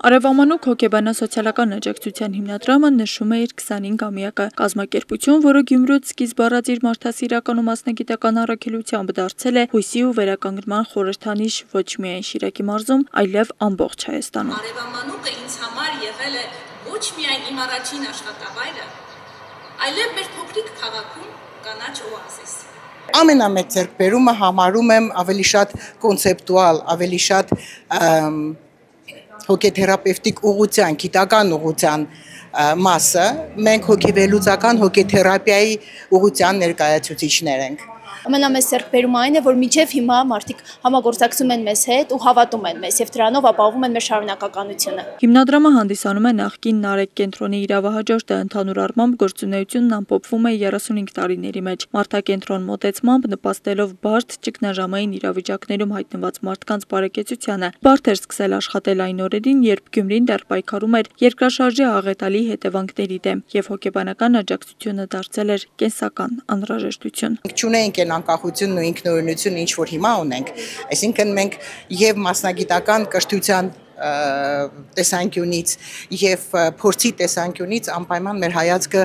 Արևամանուկ հոգեբանասոցիալական աջակցության հիմնադրամը նշում է իր 25-ամյակը կազմակերպություն, որը Գյումրուց սկիզբ առած իր մարդասիրական ու մասնագիտական առաքելությամբ դարձել է հույսի ու վերականգնման խորհրդանիշ ոչ միայն Շիրակի մարզում, այլև ամբողջ Հայաստանում։ Արևամանուկը ինձ համար եղել է ոչ միայն իմ առաջին աշխատավայրը, այլև մեր փոքրիկ քաղաքում կանաչ օազիս։ Ամենամեծ ձեռքբերումը համարում եմ ավելի շատ կոնցեպտուալ, ավելի շատ հոգեթերապևտիկ ուղղության, գիտական ուղղության մասը, մենք հոգեվերլուծական հոգեթերապիայի ուղղության ներկայացուցիչներ ենք։ Ամենամեծ ձեռքբերումը այն է, որ մինչև հիմա մարդիկ համագործակցում են մեզ հետ ու հավատում են մեզ եւ դրանով ապահովում են մեր շարունակականությունը։ Հիմնադրամը հանդիսանում է նախկին Նարեկ կենտրոնի իրավահաջորդը, ընդհանուր առմամբ գործունեությունն ամփոփվում է 35 տարիների մեջ։ Մարդակենտրոն մոտեցմամբ նպաստելով բարդ ճգնաժամային իրավիճակներում հայտնված մարդկանց բարեկեցությանը, բարդ էր սկսել աշխատել այն օրերին, երբ Գյումրին դեռ պայքարում էր երկրաշարժի աղետալի հետևանքների դեմ եւ հոգեբանական աջակցությունը դարձել էր կենսական անհրաժեշտություն։ Չունենք այն անկախությունն ու ինքնուրույնությունը, ինչ որ հիմա ունենք, այսինքն մենք եւ մասնագիտական կրթության տեսանկյունից եւ փորձի տեսանկյունից անպայման մեր հայացքը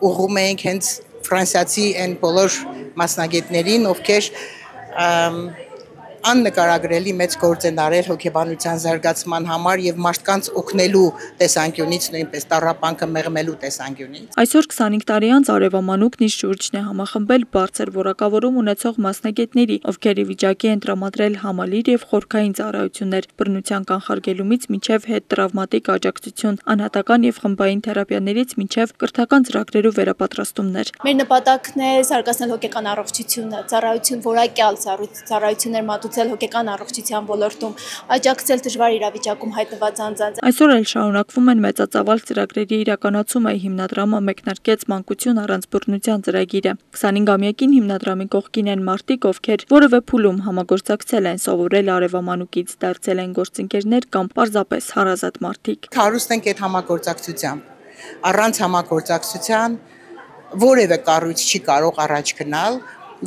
ուղղում ենք հենց ֆրանսիացի այն բոլոր մասնագետներին, ովքեր աննկարագրելի մեծ գործ են արել հոգեբանության զարգացման համար եւ մարդկանց օգնելու տեսանկյունից, նույնպես տառապանքը մեղմելու տեսանկյունից։ Այսօր 25 տարի անց Արևամանուկն իր շուրջն է համախմբել բարձր որակավորում ունեցող մասնագետների, ովքեր ի վիճակի են տրամադրել համալիր եւ խորքային ծառայություններ, բռնության կանխարգելումից մինչեւ հետտրավմատիկ աջակցություն, անհատական եւ խմբային թերապիաներից մինչեւ կրթական ծրագրերու վերապատրաստումներ։ Մեր նպատակն է զարգացնել հոգեկան առողջությունը, ծառայություն որակյալ ծառայություններ մատուցել հոգեկան առողջության ոլորտում, աջակցել դժվար իրավիճակում հայտնված անձանց։ Այսօր էլ շարունակվում են մեծածավալ ծրագրերի իրականացումը, հիմնադրամը մեկնարկեց մանկություն առանց բռնության ծրագիրը։ 25-ամյակին հիմնադրամի կողքին են մարդիկ, ովքեր որևէ փուլում համագործակցել են, սովորել Արևամանուկից, դարձել են գործընկերներ կամ պարզապես հարազատ մարդիկ։ Հարուստ ենք այդ համագործակցությամբ։ Առանց համագործակցության որևէ կառույց չի կարող առաջ գնալ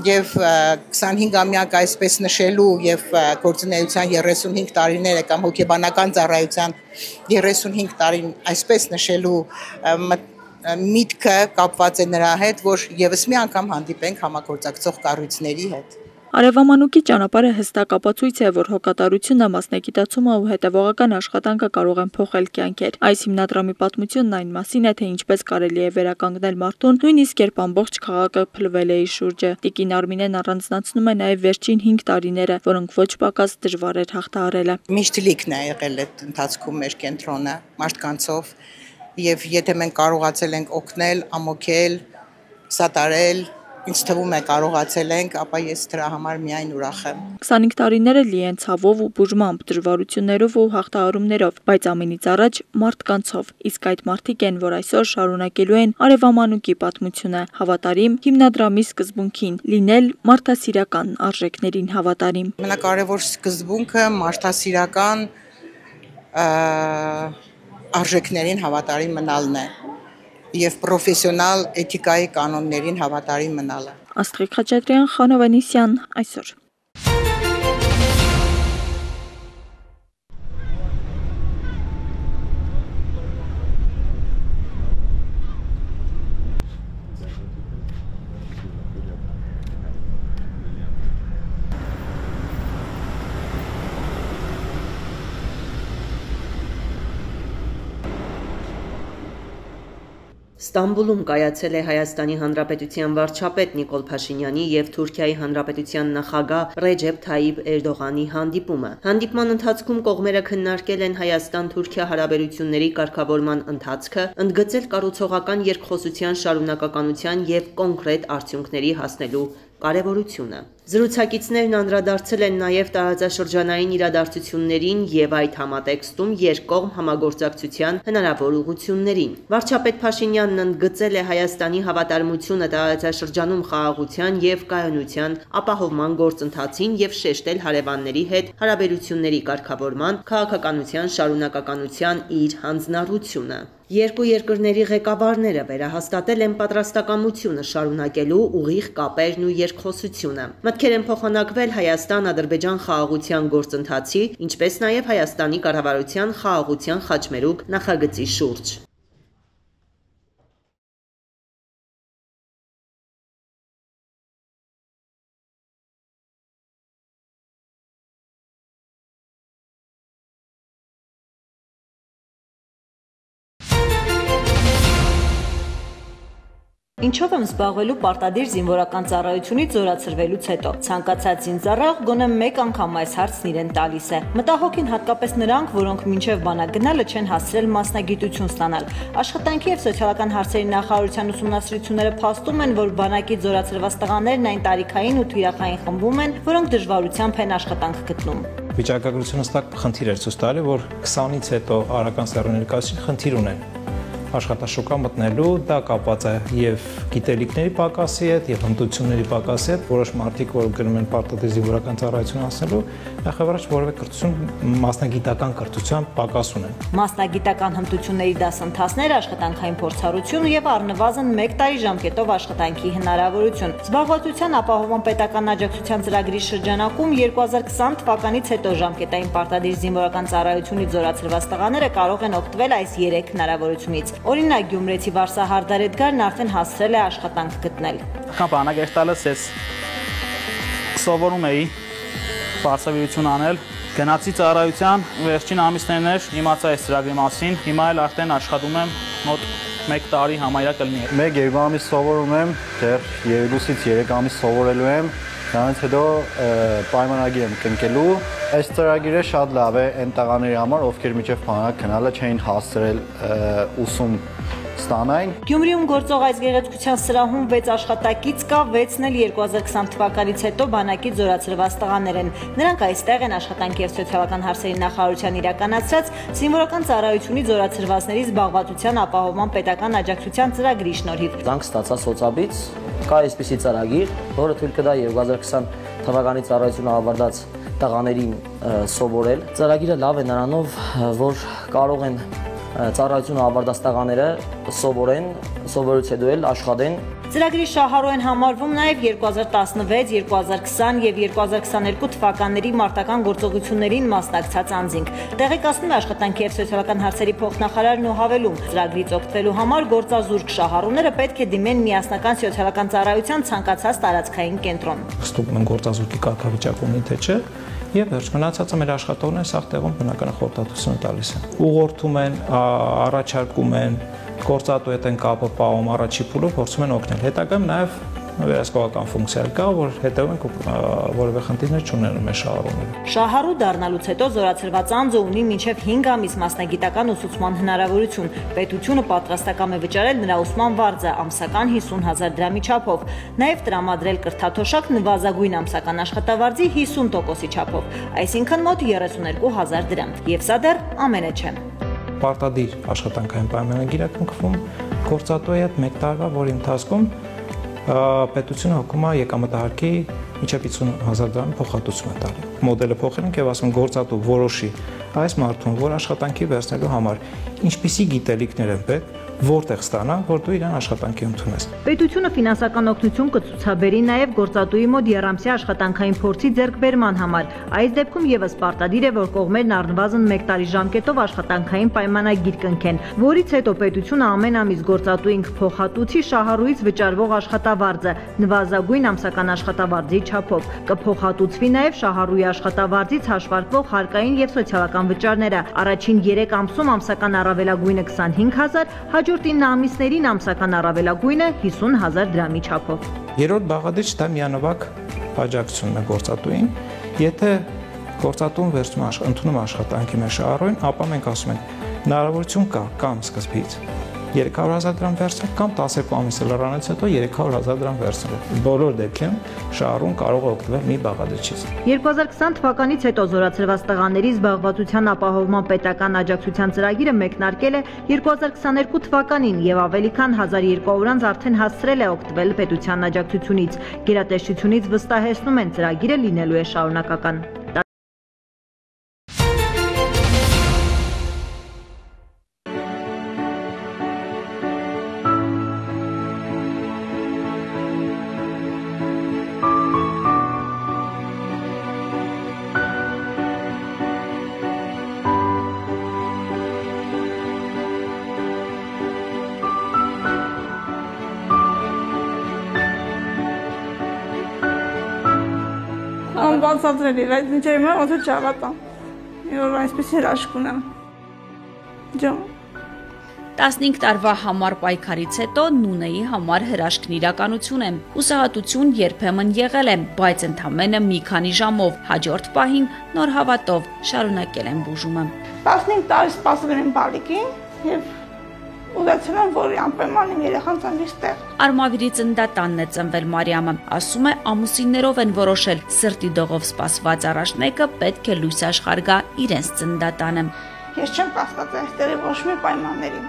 եւ 25-ամյակ այսպես նշելու եւ գործունեության 35 տարիները կամ հոգեբանական ծառայության 35 տարին այսպես նշելու միտքը կապված է նրա հետ, որ եւս մի անգամ հանդիպենք համագործակցող կառույցների հետ։ Արևամանուկի ճանապարհը հստակ ապացույց է, որ հոգատարությունը, մասնագիտացումը ու հետևողական աշխատանքը կարող են փոխել կյանքեր։ Այս հիմնադրամի պատմությունն այն մասին է, թե ինչպես կարելի է վերականգնել մարդուն, նույնիսկ երբ ամբողջ քաղաքը փլվել է իր շուրջը։ Տիկին Արմինեն առանձնացնում է նաև վերջին 5 տարիները, որոնք ոչ պակաս դժվար էր հաղթահարելը։ Միշտ լիքն է եղել այդ ընթացքում մեր կենտրոնը մարդկանցով, եւ եթե մենք կարողացել ենք օգնել, ամոքել, սատարել, ինձ թվում է կարողացել ենք, ապա ես դրա համար միայն ուրախ եմ։ 25 տարիները լի են ցավով ու բուժմամբ, դժվարություններով ու հաղթահարումներով, բայց ամենից առաջ մարդկանցով։ Իսկ այդ մարդիկ են, որ այսօր շարունակելու են Արևամանուկի պատմությունը, հավատարիմ հիմնադրամի սկզբունքին՝ լինել մարդասիրական արժեքներին հավատարիմ։ Ամենակարևոր սկզբունքը մարդասիրական արժեքներին հավատարիմ մնալն է եւ պրոֆեսիոնալ էթիկայի կանոններին հավատարիմ մնալը։ Աստղիկ Խաչատրյան, Խանո Վանեսյան, այսօր։ Ստամբուլում կայացել է Հայաստանի Հանրապետության վարչապետ Նիկոլ Փաշինյանի և Թուրքիայի Հանրապետության նախագահ Ռեջեփ Թայիփ Էրդողանի հանդիպումը։ Հանդիպման ընթացքում կողմերը քննարկել են Հայաստան-Թուրքիա հարաբերությունների կարգավորման ընթացքը, ընդգծել կառուցողական երկխոսության շարունակականության և կոնկրետ արդյունքների հասնելու կարևորությունը։ Զրուցակիցներն անդրադարձել են նաև տարածաշրջանային իրադարձություններին և այդ համատեքստում երկկողմ համագործակցության հնարավոր ուղղություններին։ Վարչապետ Փաշինյանն ընդգծել է Հայաստանի հավատարմությունը տարածաշրջանում խաղաղության և կայունության ապահովման գործընթացին և շեշտել հարևանների հետ հարաբերությունների կարգավորման քաղաքականության շարունակականության իր հանձնառությունը։ Երկու երկրների ղեկավարները վերահաստատել են պատրաստակամությունը շարունակելու ուղիղ կապերն ու երկխոսությունը։ Մտքեր են փոխանակվել Հայաստան-Ադրբեջան խաղաղության գործընթացի, ինչպես նաև Հայաստանի կառավարության խաղաղության խաչմերուկ նախագծի շուրջ։ Ինչով եմ զբաղվելու պարտադիր զինվորական ծառայությունից զորացրվելուց հետո։ Ցանկացած զինծառայող գոնե մեկ անգամ այս հարցն իրեն տալիս է։ Մտահոգ են հատկապես նրանք, որոնք մինչև բանակ գնալը չեն հասցրել մասնագիտություն ստանալ։ Աշխատանքի եւ սոցիալական հարցերի նախարարության ուսումնասիրությունները փաստում են, որ բանակից զորացրված տղաներն այն տարիքային ու թիրախային խմբում են, որոնք դժվարությամբ են աշխատանք գտնում։ Վիճակագրությունը հստակ խնդիր էր ցույց տալի, որ 20-ից հետո արական սեռի ներկայացուցիչ խնդիր ունեն աշխատաշուկա մտնելու, դա կապված է եւ գիտելիքների պակասի հետ, եւ հմտությունների պակասի հետ, որոշ մարդիկ, որ գնում են պարտադիր զինվորական ծառայություն անցնելու, նախավարաճ որևէ կրթություն, մասնագիտական կրթության պակաս ունեն։ Մասնագիտական հմտությունների դասընթացներ, աշխատանքային փորձառություն եւ առնվազն 1 տարի ժամկետով աշխատանքի հնարավորություն։ Զբաղվածության ապահովման պետական աջակցության ծրագրի շրջանակում 2020 թվականից հետո ժամկետային պարտադիր զինվորական ծառայությունից զորացրված տղաները կարող են օգտվել այս 3 հնարավորությունից։ Օրինակ Գյումրեցի Վարսահարդար Էդգարն արդեն հասցրել է աշխատանք գտնել։ Բանակ երտալս ես սովորում էի վարսավիրություն անել, գնացի ծառայության, վերջին ամիսներն էր, իմացա այս ծրագրի մասին, հիմա էլ արդեն աշխատում եմ մոտ 1 տարի համարյա կլինի։ 1-2 ամիս սովորում եմ, դեռ 2-ից 3 ամիս սովորելու եմ, դրանից հետո պայմանագիր եմ կնքելու։ Այս ծրագիրը շատ լավ է այն տղաների համար, ովքեր միջև բանակ գնալը չէին հասցրել ուսում ստանային։ Գյումրիում գործող այս գեղեցկության սրահում 6 աշխատակից կա, 6-ն էլ 2020 թվականից հետո բանակից զորացրված տղաներ են։ Նրանք այստեղ են աշխատանքի եւ սոցիալական հարցերի նախարարության իրականացրած զինվորական ծառայությունից զորացրվածների զբաղվածության ապահովման պետական աջակցության ծրագրի շնորհիվ։ Դրանք ստացա սոցիալից, կա այսպիսի ծրագիր, որը թույլ կտա 2020 թվականի ծառայությունը ավարտած տղաներին սովորել։ Ծրագիրը լավ է նրանով, որ կարող են ծառայությունը ավարտած տղաները սովորեն, սովորից հետո էլ աշխատեն։ Ծրագրի շահառու են համարվում նաև 2016, 2020 եւ 2022 թվականների մարտական գործողություններին մասնակցած անձինք։ Տեղեկացնում է աշխատանքի եւ սոցիալական հարցերի փոխնախարարն ու հավելում, ծրագրից օգտվելու համար գործազուրկ շահառուները պետք է դիմեն միասնական սոցիալական ծառայության ցանկացած տարածքային կենտրոն։ Ստուգում են գործազուրկի կարգավիճակ ունի թե չէ, եւ վերջ մնացածը մեր աշխատողներն սաղ տեղում բնական խորհրդատվություն տալիս են։ Ուղղորդում են, առաջարկում են, գործատու հետ են կապը պահում, առաջի փուլով փորձում են օգնել։ Հետագայում նաեւ վերահսկողական ֆունկցիա կա, որ հետևենք որևէ խնդիրներ չունենում է շահառուները։ Շահառու դառնալուց հետո զորացրված անձը ունի մինչև 5 ամիս մասնագիտական ուսուցման հնարավորություն։ Պետությունը պատրաստակամ է վճարել նրա ուսման վարձը ամսական 50,000 դրամի չափով, նաև տրամադրել կրթաթոշակ նվազագույն ամսական աշխատավարձի 50%-ի չափով, այսինքն մոտ 32,000 դրամ։ Եվ սա դեռ ամենը չէ։ Պարտադիր աշխատանքային պայմանագիր է կնքվում գործատուի հետ 1 տարվա, որի ընթացքում պետությունը հոգում է եկամտահարկի մինչև 50,000 դրամ փոխհատուցում է տալի։ Մոդելը փոխել ենք եւ ասում գործատու որոշի այս մարդուն, որ աշխատանքի վերցնելու համար ինչպիսի գիտելիքներ են պետք, որտեղ ստանա, որ դու իրան աշխատանքի ընդունես։ Պետությունը ֆինանսական օգնություն կցուցաբերի նաև գործատուի մոտ երամսյա աշխատանքային փորձի ձեռքբերման համար։ Այս դեպքում եւս պարտադիր է, որ կողմերն առնվազն 1 տարի ժամկետով աշխատանքային պայմանագիր կնքեն, որից հետո պետությունը ամեն ամիս գործատուին կփոխհատուցի շահառուից վճարվող աշխատավարձը նվազագույն ամսական աշխատավարձի չափով։ Կփոխհատուցվի նաև շահառուի աշխատավարձից հաշվարկվող հարկային եւ սոցիալական վճարները։ Առաջին 3 ամսում ամսական առավելագույնը 25,000, հաջորդ 9 ամիսներին ամսական առավելագույնը 50,000 դրամի չափով։ Երրորդ բաղադրիչ դա միանվագ աջակցությունն է գործատուին։ Եթե գործատուն վերցնում ընդունում աշխատանքի մեր շահառուին, ապա մենք ասում ենք հնարավորություն կա կամ սկզբից 300,000 դրամ վերցնել կամ 12 ամիս լրանից հետո 300,000 դրամ վերցնել։ Բոլոր դեպքերում շահառուն կարող է օգտվել մի բաղադրիչից։ 2020 թվականից հետո զորացրված տղաների զբաղվածության ապահովման պետական աջակցության ծրագիրը մեկնարկել է 2022 թվականին եւ ավելի քան 1200 անձ արդեն հասցրել է օգտվել պետության աջակցությունից։ Գերատեսչությունից վստահեցնում են, ծրագիրը լինելու է շարունակական։ Բացատրելի, բայց մինչև հիմա ոնց է չավատամ։ Որ այսպես հրաշք ունեմ։ Ջան 15 տարվա համար պայքարից հետո Նունեի համար հրաշքն իրականություն է։ Հուսահատություն երբեմն եղել է, բայց ընդամենը մի քանի ժամով, հաջորդ պահին նոր հավատով շարունակել են բուժումը։ 15 տարի սպասել եմ բալիկին եւ ուզեցել եմ, որ անպայման իմ երեխան ծնվի ստեղ։ Արմավիրի ծննդատանն է ծնվել Մարիամը, ասում է ամուսիններով են որոշել սրտի դողով սպասված առաջնեկը պետք է լույս աշխարհ գա իրենց ծննդատանը։ Ես չեմ կասկածել այստեղի ոչ մի պայմաններին։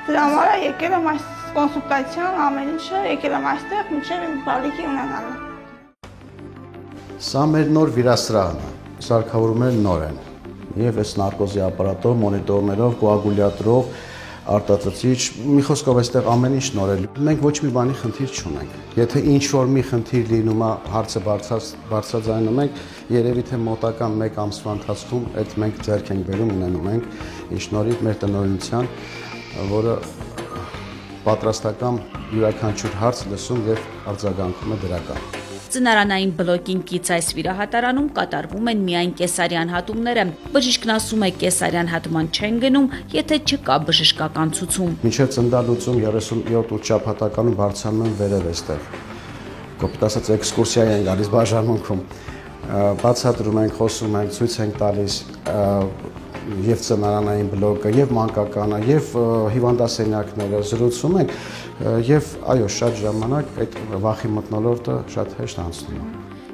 Դրա համար եկել եմ այս կոնսուլտացիան, ամեն ինչը եկել եմ այստեղ մինչև իմ բալիկի ունենալը։ Սա մեր նոր վիրասրահն է, սարքավորումները նոր են եւ այս նարկոզի ապարատով, մոնիտորներով, կոագուլյատորով, արտածծիչ, մի խոսքով այստեղ ամեն ինչ նոր է։ Մենք ոչ մի բանի խնդիր չունենք։ Եթե ինչ որ մի խնդիր լինում է, հարցը բարձրաձայնում ենք, երևի թե մոտական 1 ամսվա ընթացքում այդ մենք ձեռք ենք բերում ունենում ենք, ի շնորհիվ մեր տնօրինության, որը պատրաստական յուրաքանչյուր հարց լսում եւ արձագանքում է դրական։ Ծնարանային բլոկին կից այս վիրահատարանում կատարվում են միայն կեսարյան հատումները։ Բժիշկն ասում է կեսարյան հատման չեն գնում, եթե չկա բժշկական ցուցում։ Մինչև ծննդալուծում 37 շաբաթականում բարձրանում են վերև այստեղ։ Կոպիտ ասած էքսկուրսիա են գալիս բաժանմունքում։ Բացատրում ենք, խոսում ենք, ցույց ենք տալիս եւ ծնարանային բլոկը, եւ մանկականը, եւ հիվանդասենյակները զրուցում ենք եւ այո, շատ ժամանակ այդ վախի մթնոլորտը շատ հեշտ անցնում է։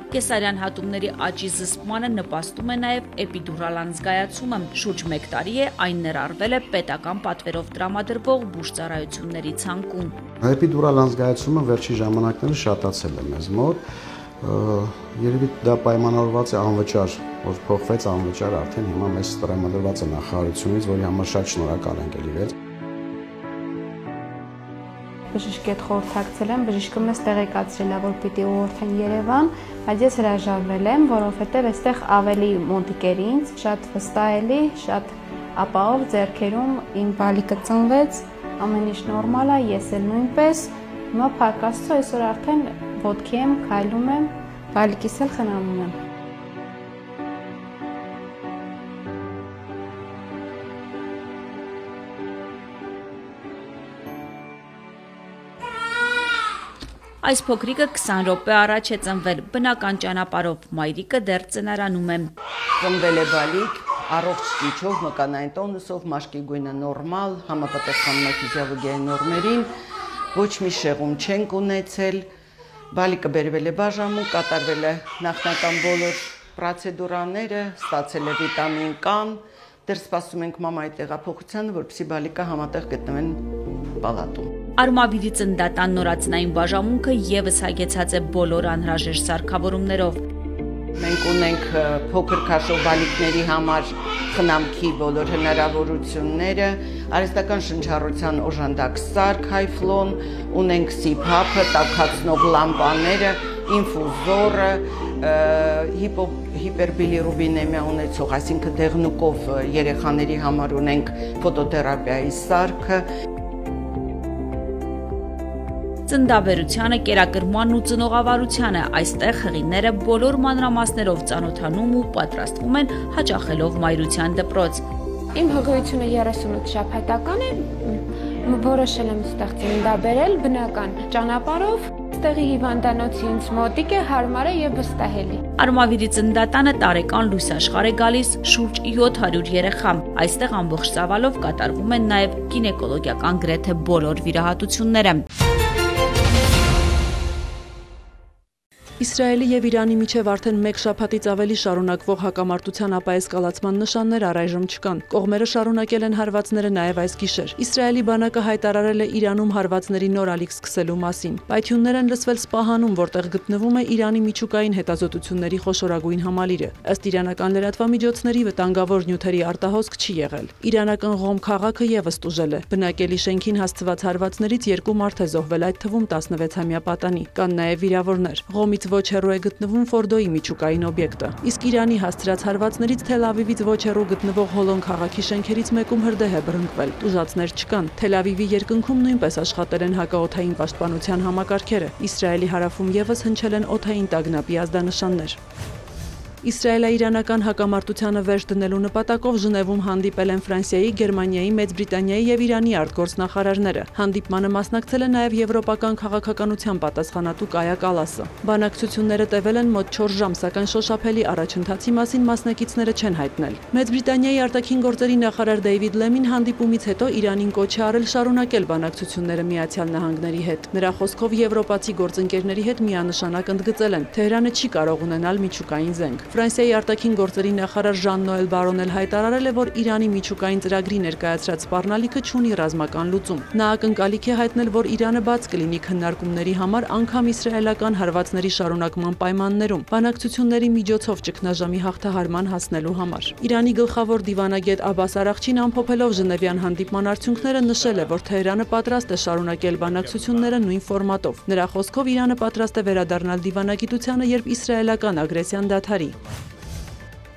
Կեսարյան հատումների աճի զսպմանը նպաստում է նաև էպիդուրալ անզգայացումը։ Շուրջ 1 տարի է այն ներառվել է պետական պատվերով տրամադրվող բուժծառայությունների ցանկում։ Էպիդուրալ անզգայացումը վերջին ժամանակներում շատացել է մեզ մոտ։ Երևի դա պայմանավորված է անվճար, որ փոխվեց անվճար արդեն հիմա մեզ տրամադրված է նախարարությունից, որի համար շատ շնորհակալ ենք իրենց։ Բժիշկի հետ խորհրդակցել եմ, բժիշկը մեզ տեղեկացրել է, որ պիտի ուղղորդեն Երևան, բայց ես հրաժարվել եմ, որովհետև այստեղ ավելի մոտիկ էր ինձ, շատ վստահելի, շատ ապահով ձեռքերում իմ բալիկը ծնվեց, ամեն ինչ նորմալ է, ես էլ նույնպես, հիմա փառք Աստծո, այսօր արդեն ոտքի եմ, քայլում եմ, բալիկիս էլ խնամում եմ։ Այս փոքրիկը 20 րոպե առաջ է ծնվել, բնական ճանապարհով, մայրիկը դեռ ծնարանում է։ Ծնվել է բալիկ, առողջ ճիչով, մկանային տոնուսով, մաշկի գույնը նորմալ, համապատասխանում է ֆիզիոլոգիայի նորմերին, ոչ մի շեղում չենք ունեցել, բալիկը բերվել է բաժանում, կատարվել է նախնական բոլոր պրոցեդուրաները, ստացել է վիտամին կան, դեռ սպասում ենք մամայի տեղափոխությանը, որպեսզի բալիկը համատեղ գտնվեն պալատում։ Արմավիրի ծննդատան նորածնային բաժանմունքը եւս հագեցած է բոլոր անհրաժեշտ սարքավորումներով։ Մենք ունենք փոքր քաշով բալիկների համար խնամքի բոլոր հնարավորությունները, արհեստական շնչառության օժանդակ սարք, հայֆլոն, ունենք սիփափը, տաքացնող լամպաները, ինֆուզորը, հիպերբիլիրուբինեմիա ունեցող, այսինքն դեղնուկով երեխաների համար ունենք ֆոտոթերապիայի սարքը։ Ծննդաբերությանը, կերակրմանն ու ծնողավարությանը այստեղ հղիները բոլոր մանրամասներով ծանոթանում ու պատրաստվում են հաճախելով մայրության դպրոց։ Իմ հղիությունը 38 շաբաթական է, որոշել եմ ստեղ ծննդաբերել բնական ճանապարհով, ստեղի հիվանդանոցի ինձ մոտիկ է, հարմար է եւ վստահելի։ Արմավիրի ծննդատանը տարեկան լույս աշխարհ է գալիս շուրջ 700 երեխա։ Այստեղ ամբողջ ծավալով կատարվում են նաեւ գինեկոլոգիական գրեթե բոլոր վիրահատությունները։ Իսրայելի եւ Իրանի միջև արդեն 1 շաբաթից ավելի շարունակվող հակամարտության ապաեսկալացման նշաններ առայժմ չկան։ Կողմերը շարունակել են հարվածները նաեւ այս գիշեր։ Իսրայելի բանակը հայտարարել է Իրանում հարվածների նոր ալիք սկսելու մասին։ Պայթյուններ են լսվել Սպահանում, որտեղ գտնվում է Իրանի միջուկային հետազոտությունների խոշորագույն համալիրը։ Ըստ իրանական լրատվամիջոցների վտանգավոր նյութերի արտահոսք չի եղել։ Իրանական Ղոմ քաղաքը եւս տուժել է։ Բնակելի շենքին հասցված հարվածներից 2 մարդ է զոհվել, այդ թվում 16-ամյա պատանի։ Կան նաեւ վիրավորներ։ Ղոմից ոչ հեռու է գտնվում Ֆորդոյի միջուկային օբյեկտը։ Իսկ Իրանի հասցրած հարվածներից Թել Ավիվից ոչ հեռու գտնվող Հոլոն քաղաքի շենքերից մեկում հրդեհ է բռնկվել։ Ուժածներ չկան։ Թել Ավիվի երկնքում նույնպես աշխատել են հակաօդային պաշտպանության համակարգերը։ Իսրայելի հարավում ևս հնչել են օդային տագնապի ազդանշաններ։ Իսրայելա-իրանական հակամարտությանը վերջ դնելու նպատակով Ժնևում հանդիպել են Ֆրանսիայի, Գերմանիայի, Մեծ Բրիտանիայի եւ Իրանի արտգործնախարարները։ Հանդիպմանը մասնակցել է նաեւ եվրոպական քաղաքականության պատասխանատու Կայա Կալասը։ Բանակցությունները տևել են մոտ 4 ժամ, սակայն շոշափելի առաջընթացի մասին մասնակիցները չեն հայտնել։ Մեծ Բրիտանիայի արտաքին գործերի նախարար Դեյվիդ Լեմին հանդիպումից հետո Իրանին կոչ է արել շարունակել բանակցությունները Միացյալ Նահանգների հետ։ Նրա խոսքով եվրոպացի գործընկերների հետ միանշանակ ընդգծել են, Թեհրանը չի կարող ունենալ միջուկային զենք։ Ֆրանսիայի արտաքին գործերի նախարար Ժան-Նոել Բարոնել հայտարարել է, որ Իրանի միջուկային ծրագրի ներկայացրած սպառնալիքը չունի ռազմական լուծում։ Նա ակնկալիք է հայտնել, որ Իրանը բաց կլինի քննարկումների համար անգամ իսրայելական հարվածների շարունակման պայմաններում, բանակցությունների միջոցով ճգնաժամի հաղթահարման հասնելու համար։ Իրանի գլխավոր դիվանագետ Աբբաս Արաղչին ամփոփելով Ժնևյան հանդիպման արդյունքները նշել է, որ Թեհրանը պատրաստ է շարունակել բանակցությունները նույն ֆորմատով։ Նրա խոսքով Իրանը պատրաստ է վերադառնալ դիվանագիտությանը, երբ իսրայելական ագրեսիան դադարի։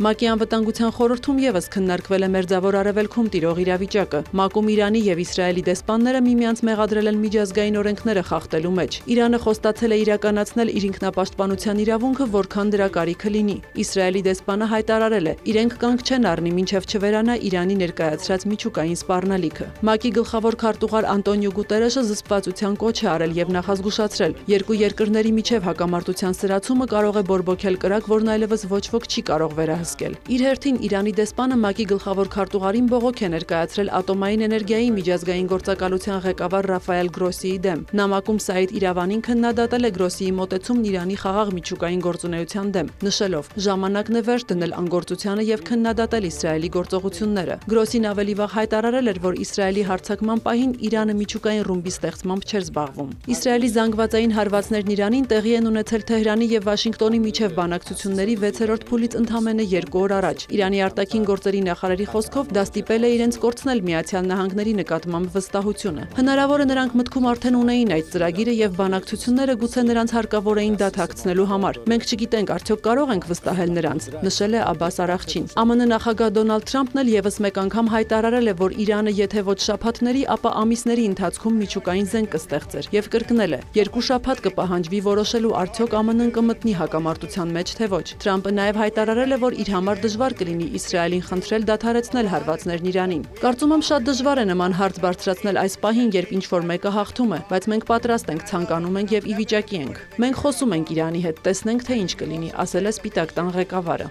ՄԱԿ-ի անվտանգության խորհրդում ևս քննարկվել է Մերձավոր Արևելքում տիրող իրավիճակը։ ՄԱԿ-ում Իրանի եւ Իսրայելի դեսպանները միմյանց մեղադրել են միջազգային օրենքները խախտելու մեջ։ Իրանը խոստացել է իրականացնել իր ինքնապաշտպանության իրավունքը, որքան դրա կարիքը լինի։ Իսրայելի դեսպանը հայտարարել է, իրենք կանգ չեն առնի, մինչև չվերանա Իրանի ներկայացրած միջուկային սպառնալիքը։ ՄԱԿ-ի գլխավոր քարտուղար Անտոնիո Գուտերեշը զսպվածության կոչ է արել եւ նախազգուշացրել, երկու երկրների միջև հակամարտության սրացումը կարող է բորբոքել կրակ, որն այլևս ոչ ոք չի կարող վերահսկել։ Իր հերթին Իրանի դեսպանը ՄԱԿ-ի գլխավոր քարտուղարին բողոք է ներկայացրել ատոմային էներգիայի միջազգային գործակալության ղեկավար Ռաֆայել Գրոսիի դեմ։ Նա ՄԱԿ-ում Սաիդ Իրավանին քննադատել է Գրոսիի մոտեցումն Իրանի խաղաղ միջուկային գործունեության դեմ, նշելով. «Ժամանակն է վերջ դնել անգործությանը եւ քննադատել Իսրայելի գործողությունները»։ Գրոսին ավելի վաղ հայտարարել էր, որ Իսրայելի հարձակման պահին Իրանը միջուկային ռումբի ստեղծմամբ չէր զբաղվում։ Իսրայելի զանգվածային հարվածներն Իրանին տեղի են ունեցել Թեհրանի եւ Վաշինգտոնի միջև բանակցությունների 6-րդ փուլից ընդամենը 2 օր առաջ։ Իրանի արտաքին գործերի նախարարի խոսքով դա ստիպել է իրենց կորցնել Միացյալ Նահանգների նկատմամբ վստահությունը։ Հնարավոր է նրանք մտքում արդեն ունեին այդ ծրագիրը եւ բանակցությունները գուցե նրանց հարկավոր էին դադարեցնելու համար։ Մենք չգիտենք արդյոք կարող ենք վստահել նրանց, նշել է Աբբաս Արաղչին։ ԱՄՆ նախագահ Դոնալդ Թրամփն էլ եւս մեկ անգամ հայտարարել է, որ Իրանը եթե ոչ շաբաթների, ապա ամիսների ընթացքում միջուկային զենք կստեղծեր եւ կրկնել է. 2 շաբաթ կպահանջվի որոշելու արդյոք ԱՄՆ-ն կմտնի հակամարտության մեջ թե ոչ։ Թրամփը նաեւ հայտարարել է, որ իր համար դժվար կլինի Իսրայելին խնդրել դադարեցնել հարվածներն Իրանին։ Կարծում եմ շատ դժվար է նման հարց բարձրացնել այս պահին, երբ ինչ-որ մեկը հաղթում է, բայց մենք պատրաստ ենք, ցանկանում ենք եւ ի վիճակի ենք։ Մենք խոսում ենք Իրանի հետ, տեսնենք թե ինչ կլինի, ասել է Սպիտակ տան ղեկավարը։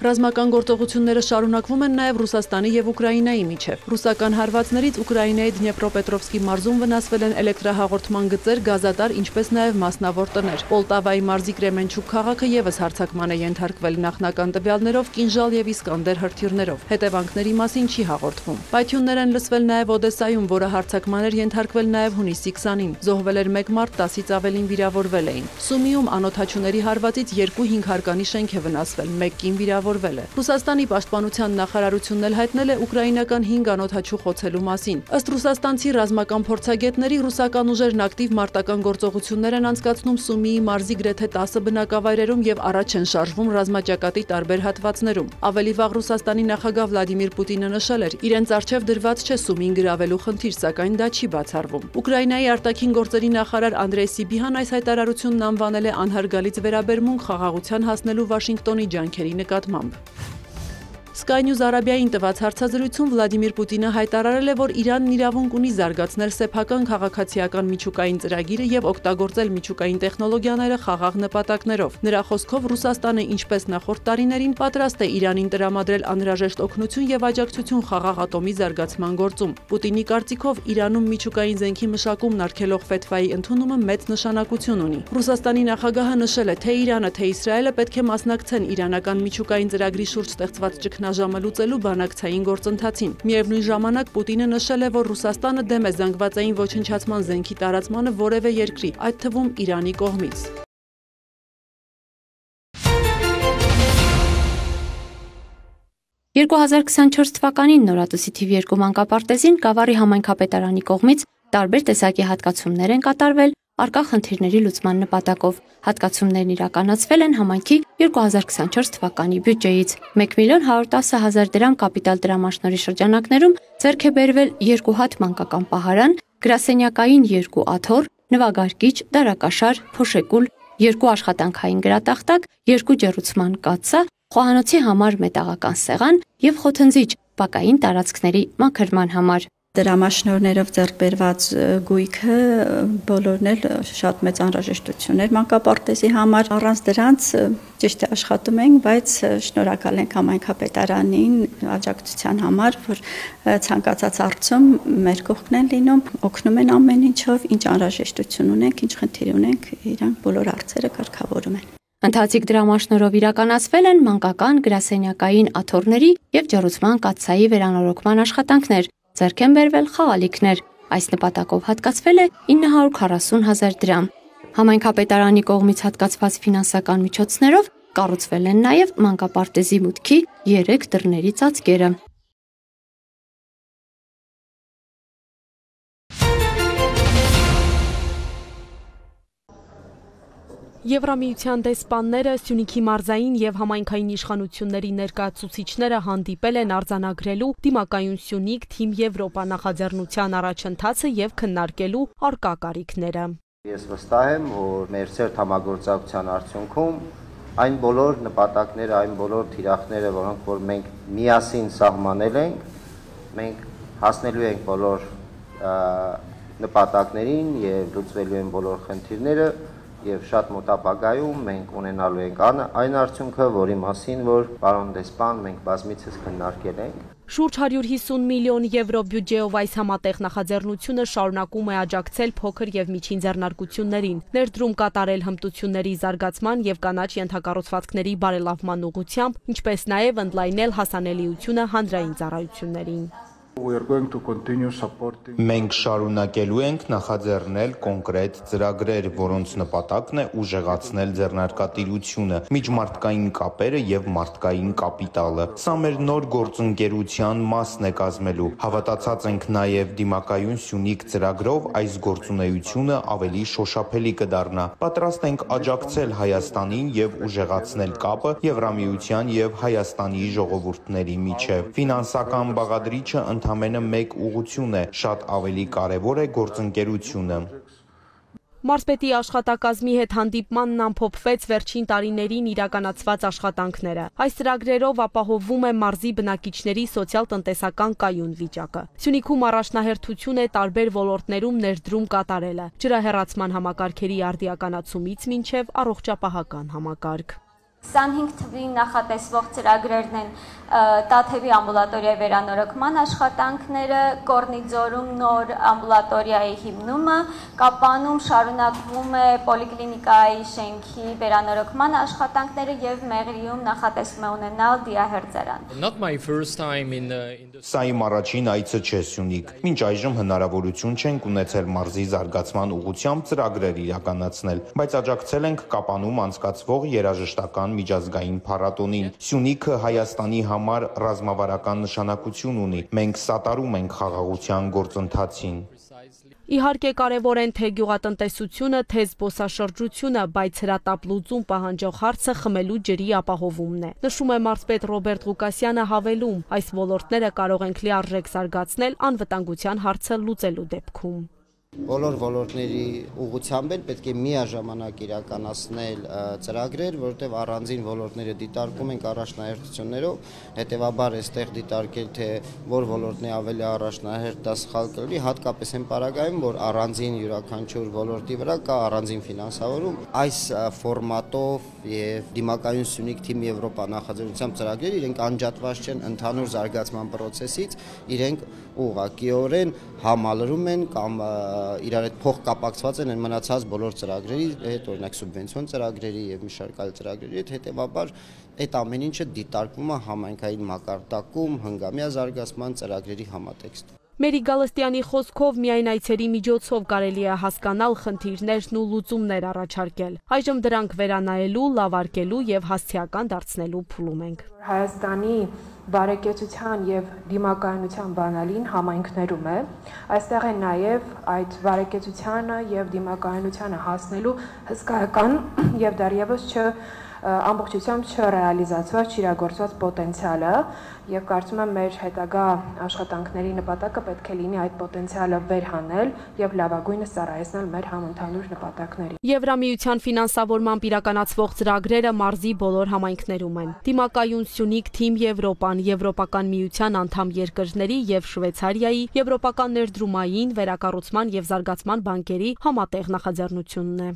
Ռազմական գործողությունները շարունակվում են նաև Ռուսաստանի եւ Ուկրաինայի միջև։ Ռուսական հարվածներից Ուկրաինայի Դնեպրոպետրովսկի մարզում վնասվել են էլեկտրահաղորդման գծեր, գազատար, ինչպես նաև մասնավոր տներ։ Պոլտավայի մարզի Կրեմենչուկ քաղաքը եւս հարձակման է ենթարկվել նախնական տվյալներով կինժալ եւ Իսկանդեր հրթիռներով։ Հետևանքների մասին չի հաղորդվում։ Պայթյուններ են լսվել նաև Օդեսայում, որը հարձակման էր ենթարկվել նաև հունիսի 20-ին։ Զոհվել էր 1 մարդ, 10-ից ավելին վիրավորվել էին։ Սումիում անօդաչուների հարվածից 2 հարկանի շենք է վնասվել, 1 կին վիրավորվել։ Ռուսաստանի պաշտպանության նախարարությունն էլ հայտնել է ուկրաինական 5 անօդաչու խոցելու մասին։ Ըստ ռուսաստանցի ռազմական փորձագետների, ռուսական ուժերն ակտիվ մարտական գործողություններ են անցկացնում Սումիի մարզի գրեթե 10 բնակավայրերում եւ առաջ են շարժվում ռազմաճակատի տարբեր հատվածներում։ Ավելի վաղ Ռուսաստանի նախագահ Վլադիմիր Պուտինը նշել էր, իրենց առջև դրված չէ Սումին գրավելու խնդիր, սակայն դա չի բացառվում։ Ուկրաինայի արտաքին գործերի նախարար Անդրեյ Սիբիհան այս հայտարարությունն անվանել է անհարգալից վերաբերմունք խաղաղության հասնելու Վաշինգտոնի ջանքերի նկատմամբ։ Sky News Արաբիային տված հարցազրույցում Վլադիմիր Պուտինը հայտարարել է, որ Իրանն իրավունք ունի զարգացնել սեփական քաղաքացիական միջուկային ծրագիրը եւ օգտագործել միջուկային տեխնոլոգիաները խաղաղ նպատակներով։ Նրա խոսքով Ռուսաստանը, ինչպես նախորդ տարիներին, պատրաստ է Իրանին տրամադրել անհրաժեշտ օգնություն եւ աջակցություն խաղաղ ատոմի զարգացման գործում։ Պուտինի կարծիքով Իրանում միջուկային զենքի մշակումն արգելող ֆեթվայի ընդունումը մեծ նշանակություն ունի։ Ռուսաստանի նախագահը նշել է, թե Իրանը, թե Իսրայելը պետք է մասնակցեն իրանական միջուկային ծրագրի շուրջ ստեղծված ճգնաժամը լուծելու բանակցային գործընթացին։ Միևնույն ժամանակ Պուտինը նշել է, որ Ռուսաստանը դեմ է զանգվածային ոչնչացման զենքի տարածմանը որևէ երկրի, այդ թվում Իրանի կողմից։ 2024 թվականին նորատուսի թիվ 2 մանկապարտեզին Գավառի համայնքապետարանի կողմից տարբեր տեսակի հատկացումներ են կատարվել արկա խնդիրների լուծման նպատակով։ Հատկացումներն իրականացվել են համայնքի 2024 թվականի բյուջեից։ 1.110.000 դրամ կապիտալ դրամաշնորհի շրջանակներում ձեռք է բերվել 2 հատ մանկական պահարան, գրասենյակային 2 աթոռ, նվագարկիչ, դարակաշար, փոշեկուլ, 2 աշխատանքային գրատախտակ, 2 ջեռուցման կաթսա, խոհանոցի համար մետաղական սեղան եւ խոթնձիչ բակային տարածքների մաքրման համար։ Դրամաշնորհներով ձեռք բերված գույքը բոլորն էլ շատ մեծ անհրաժեշտություն էր մանկապարտեզի համար։ Առանց դրանց ճիշտ է աշխատում ենք, բայց շնորհակալ ենք համայնքապետարանին աջակցության համար, որ ցանկացած հարցում մեր կողքն են լինում, օգնում են ամեն ինչով, ինչ անհրաժեշտություն ունենք, ինչ խնդիր ունենք, իրանք բոլոր հարցերը կարգավորում են։ Ընթացիկ դրամաշնորհով իրականացվել են մանկական, գրասենյակային աթոռների եւ ջեռուցման կաթսայի վերանորոգման աշխատանքներ։ Ձեռք են բերվել խաղալիքներ։ Այս նպատակով հատկացվել է 940.000 դրամ։ Համայնքապետարանի կողմից հատկացված ֆինանսական միջոցներով կառուցվել են նաև մանկապարտեզի մուտքի 3 դռների ծածկերը։ Եվրամիության դեսպանները, Սյունիքի մարզային եւ համայնքային իշխանությունների ներկայացուցիչները հանդիպել են արձանագրելու դիմակայուն Սյունիք Թիմ Եվրոպա նախաձեռնության առաջընթացը եւ քննարկելու արկա կարիքները։ Ես վստահ եմ, որ մեր ծերտ համագործակցության արդյունքում այն բոլոր նպատակները, այն բոլոր թիրախները, որոնք որ մենք միասին սահմանել ենք, մենք հասնելու ենք բոլոր նպատակներին եւ լուծվելու են բոլոր խնդիրները եւ շատ մոտ ապագայում մենք ունենալու ենք այն արդյունքը, որի մասին որ պարոն դեսպան մենք բազմիցս քննարկել ենք։ Շուրջ 150 միլիոն եվրո բյուջեով այս համատեղ նախաձեռնությունը շարունակում է աջակցել փոքր եւ միջին ձեռնարկություններին, ներդրում կատարել հմտությունների զարգացման եւ կանաչ ենթակառուցվածքների բարելավման ուղղությամբ, ինչպես նաեւ ընդլայնել հասանելիությունը հանրային ծառայություններին։ Մենք շարունակելու ենք նախաձեռնել կոնկրետ ծրագրեր, որոնց նպատակն է ուժեղացնել ձեռնարկատիրությունը, միջմարտկային կապերը եւ մարդկային կապիտալը։ Սա մեր նոր գործընկերության մասն է կազմելու։ Հավատացած ենք նաեւ դիմակայուն Սյունիք ծրագրով այս գործունեությունը ավելի շոշափելի կդառնա։ Պատրաստ ենք աջակցել Հայաստանին եւ ուժեղացնել կապը Եվրամիության եւ Հայաստանի ժողովուրդների միջեւ։ Ֆինանսական բաղադրիչը ընդամենը մեկ ուղղություն է, շատ ավելի կարևոր է գործընկերությունը։ Մարզպետի աշխատակազմի հետ հանդիպմանն ամփոփվեց վերջին տարիներին իրականացված աշխատանքները։ Այս ծրագրերով ապահովվում է մարզի բնակիչների սոցիալ-տնտեսական կայուն վիճակը։ Սյունիքում առաջնահերթություն է տարբեր ոլորտներում ներդրում կատարելը՝ ջրահեռացման համակարգերի արդիականացումից մինչև առողջապահական համակարգ։ 25 թվի նախատեսվող ծրագրերն են Տաթևի ամբուլատորիայի վերանորոգման աշխատանքները, Կորնիձորում նոր ամբուլատորիայի հիմնումը, Կապանում շարունակվում է պոլիկլինիկայի շենքի վերանորոգման աշխատանքները եւ Մեղրիում նախատեսվում է ունենալ դիահերձարան։ Սա իմ առաջին այցը չէ Սյունիք։ Մինչ այժմ հնարավորություն չենք ունեցել մարզի զարգացման ուղղությամբ ծրագրեր իրականացնել, բայց աջակցել ենք Կապանում անցկացվող երաժշտական միջազգային փառատոնին։ Սյունիքը Հայաստանի համար ռազմավարական նշանակություն ունի։ Մենք սատարում ենք խաղաղության գործընթացին։ Իհարկե կարևոր են թե գյուղատնտեսությունը, թե զբոսաշրջությունը, բայց հրատապ լուծում պահանջող հարցը խմելու ջրի ապահովումն է։ Նշում է մարզպետ Ռոբերտ Ղուկասյանը հավելում, այս ոլորտները կարող ենք լիարժեք զարգացնել անվտանգության հարցը լուծելու դեպքում։ Բոլոր ոլորտների ուղղությամբ էլ պետք է միաժամանակ իրականացնել ծրագրեր, որովհետև առանձին ոլորտները դիտարկում ենք առաջնահերթություններով, հետևաբար այստեղ դիտարկել թե որ ոլորտն է ավելի առաջնահերթ, դա սխալ կլինի, հատկապես այն պարագայում, որ առանձին յուրաքանչյուր ոլորտի վրա կա առանձին ֆինանսավորում, այս ֆորմատով եւ դիմակայուն Սյունիք Թիմ Եվրոպա նախաձեռնությամբ ծրագրերը իրենք անջատված չեն ընդհանուր զարգացման process-ից, իրենք ուղղակիորեն համալրում են կամ իրար հետ փոխկապակցված են մնացած բոլոր ծրագրերի հետ, օրինակ սուբվենցիոն ծրագրերի եւ մի շարք այլ ծրագրերի հետ, հետեւաբար այդ ամեն ինչը դիտարկվում է համայնքային մակարդակում հնգամյա զարգացման ծրագրերի համատեքստում։ Մերի Գալստյանի խոսքով միայն այցերի միջոցով կարելի է հասկանալ խնդիրներն ու լուծումներ առաջարկել։ Այժմ դրանք վերանայելու, լավարկելու եւ հասցեական դարձնելու փուլում ենք։ Հայաստանի բարեկեցության եւ դիմակայունության բանալին համայնքներում է։ Այստեղ է նաեւ այդ բարեկեցությանը եւ դիմակայունությանը հասնելու հսկայական եւ դեռևս ամբողջությամբ չռեալիզացված, չիրագործված պոտենցիալը եւ կարծում եմ մեր հետագա աշխատանքների նպատակը պետք է լինի այդ պոտենցիալը վերհանել եւ լավագույնս ծառայեցնել մեր համընդհանուր նպատակներին։ Եվրամիության ֆինանսավորմամբ իրականացվող ծրագրերը մարզի բոլոր համայնքներում են։ Դիմակայուն Սյունիք, Թիմ Եվրոպան, Եվրոպական միության անդամ երկրների եւ Շվեյցարիայի եվրոպական ներդրումային, վերակառուցման եւ զարգացման բանկերի համատեղ նախաձեռնությունն է։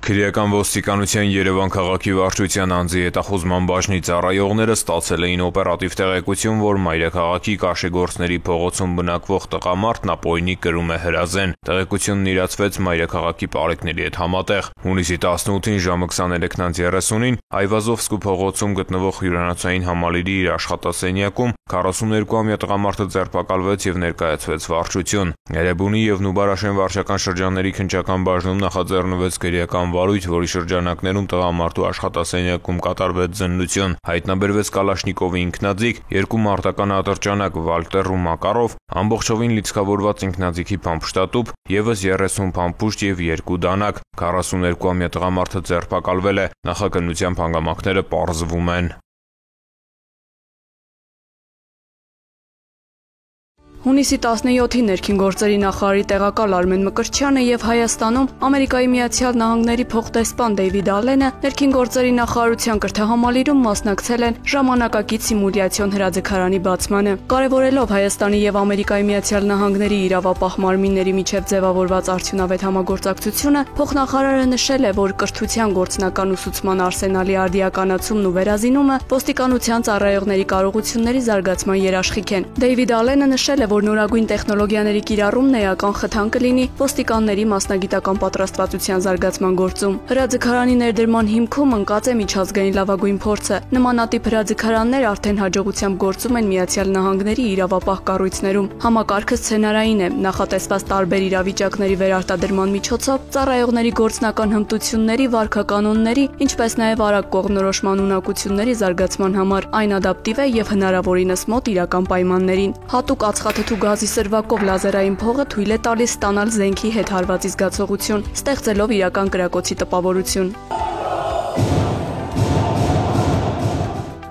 Քրեական ոստիկանության Երևան քաղաքի վարչության անձի հետախուզման բաժնի ծառայողները ստացել էին օպերատիվ տեղեկություն, որ մայրաքաղաքի Կաշեգործների փողոցում բնակվող տղամարդն ապօրինի կրում է հրազեն։ Տեղեկությունն իրացվեց մայրաքաղաքի պարեկների հետ համատեղ։ Հունիսի 18-ին ժամը 23:30-ին Այվազովսկու փողոցում գտնվող հյուրանոցային համալիրի իր աշխատասենյակում 42-ամյա տղամարդը ձերբակալվեց եւ ներկայացվեց վարչություն։ Երևանի եւ Նուբարաշեն վարչական շրջանների քննչական բաժնում նախաձեռնվեց քրեական վարույթ, որի շրջանակներում տղամարդու աշխատասենյակում կատարվեց զննություն, հայտնաբերվեց Կալաշնիկովի ինքնաձիգ, 2 մարտական ատրճանակ Վալտեր ու Մակարով, ամբողջովին լիցքավորված ինքնաձիգի փամփշտատուփ, եւս 30 փամփուշտ եւ 2 դանակ։ 42-ամյա տղամարդը ձերբակալվել է, նախաքննության հանգամանքները պարզվում են։ Հունիսի 17-ին ներքին գործերի նախարարի տեղակալ Արմեն Մկրտչյանը եւ Հայաստանում Ամերիկայի Միացյալ Նահանգների փոխտեսպան Դեյվիդ Ալենը ներքին գործերի նախարարության կրթահամալիրում մասնակցել են ժամանակակից սիմուլյացիոն հրաձգարանի բացմանը։ Կարևորելով Հայաստանի եւ Ամերիկայի Միացյալ Նահանգների իրավապահ մարմինների միջև ձևավորված արդյունավետ համագործակցությունը, փոխնախարարը նշել է, որ կրթության գործնական ուսուցման արսենալի արդիականացումն ու վերազինումը ոստիկանության ծառայողների կարողությունների զարգացման երաշխիք են։ Դեյվիդ Ալենը նշել է, որ նորագույն տեխնոլոգիաների կիրառումն էական խթան կլինի ոստիկանների մասնագիտական պատրաստվածության զարգացման գործում։ Հրաձգարանի ներդրման հիմքում ընկած է միջազգային լավագույն փորձը։ Նմանատիպ հրաձգարաններ արդեն հաջողությամբ գործում են Միացյալ Նահանգների իրավապահ կառույցներում։ Համակարգը սցենարային է, նախատեսված տարբեր իրավիճակների վերարտադրման միջոցով ծառայողների գործնական հմտությունների, վարքականոնների, ինչպես նաև արագ կողմնորոշման ունակությունների զարգացման համար։ Այն ադապտիվ է եւ հնարավորինս մոտ իրական պայմաններին։ Հատուկ ածխաթթու գազի սրվակով լազերային փողը թույլ է տալիս ստանալ զենքի հետ հարվածի զգացողություն, ստեղծելով իրական կրակոցի տպավորություն։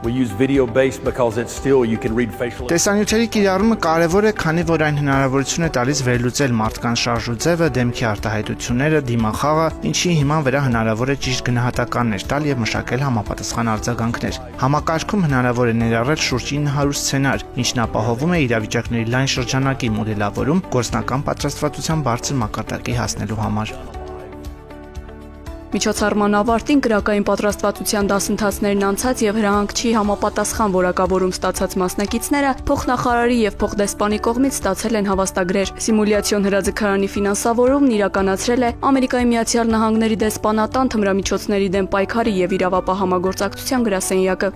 Տեսանյութերի կիրառումը կարևոր է, քանի որ այն հնարավորություն է տալիս վերլուծել մարդկանց շարժուձևը, դեմքի արտահայտությունները, դիմախաղը, ինչի հիման վրա հնարավոր է ճիշտ գնահատականներ տալ եւ մշակել համապատասխան արձագանքներ։ Համակարգում հնարավոր է ներառել շուրջ 900 սցենար, ինչն ապահովում է իրավիճակների լայն շրջանակի մոդելավորում գործնական պատրաստվածության բարձր մակարդակի հասնելու համար։ Միջոցառման ավարտին կրակային պատրաստվածության դասընթացներն անցած եւ հրահանգչի համապատասխան որակավորում ստացած մասնակիցները փոխնախարարի եւ փոխդեսպանի կողմից ստացել են հավաստագրեր։ Սիմուլյացիոն հրաձգարանի ֆինանսավորումն իրականացրել է Ամերիկայի Միացյալ Նահանգների դեսպանատան թմրամիջոցների դեմ պայքարի եւ իրավապահ համագործակցության գրասենյակը։